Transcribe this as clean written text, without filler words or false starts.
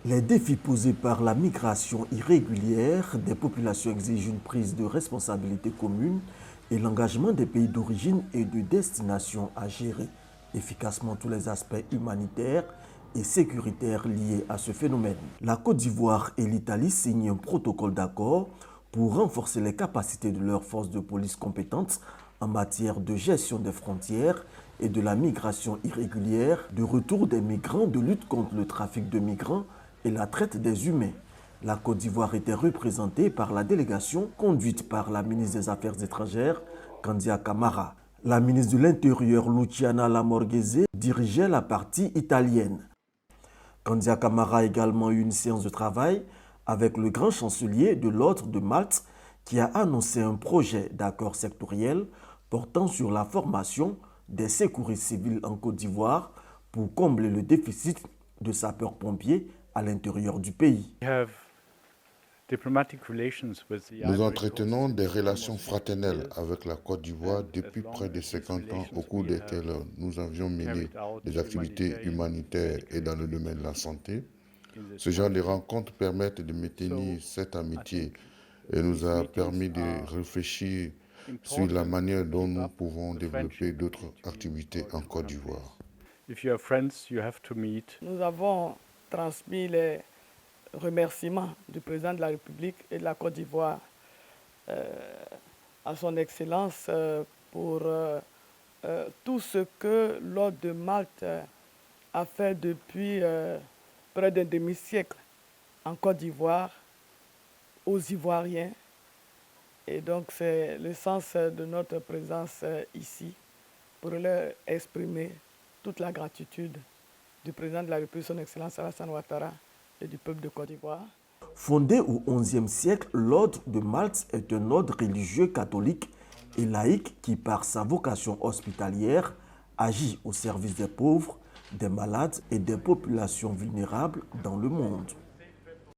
Les défis posés par la migration irrégulière des populations exigent une prise de responsabilité commune et l'engagement des pays d'origine et de destination à gérer efficacement tous les aspects humanitaires et sécuritaires liés à ce phénomène. La Côte d'Ivoire et l'Italie signent un protocole d'accord pour renforcer les capacités de leurs forces de police compétentes en matière de gestion des frontières et de la migration irrégulière, de retour des migrants, de lutte contre le trafic de migrants et la traite des humains. La Côte d'Ivoire était représentée par la délégation conduite par la ministre des Affaires étrangères, Kandia Camara. La ministre de l'Intérieur, Luciana Lamorghese, dirigeait la partie italienne. Kandia Camara a également eu une séance de travail avec le grand chancelier de l'Ordre de Malte qui a annoncé un projet d'accord sectoriel portant sur la formation des secouristes civils en Côte d'Ivoire pour combler le déficit de sapeurs-pompiers à l'intérieur du pays. Nous entretenons des relations fraternelles avec la Côte d'Ivoire depuis près de 50 ans, au cours desquelles nous avions mené des activités humanitaires et dans le domaine de la santé. Ce genre de rencontres permettent de maintenir cette amitié et nous a permis de réfléchir sur la manière dont nous pouvons développer d'autres activités en Côte d'Ivoire. Nous avons transmis les remerciements du président de la République et de la Côte d'Ivoire à son Excellence pour tout ce que l'Ordre de Malte a fait depuis près d'un demi-siècle en Côte d'Ivoire, aux Ivoiriens. Et donc c'est le sens de notre présence ici pour leur exprimer toute la gratitude du président de la République, son Excellence Alassane Ouattara, et du peuple de Côte d'Ivoire. Fondé au XIe siècle, l'Ordre de Malte est un ordre religieux catholique et laïque qui, par sa vocation hospitalière, agit au service des pauvres, des malades et des populations vulnérables dans le monde.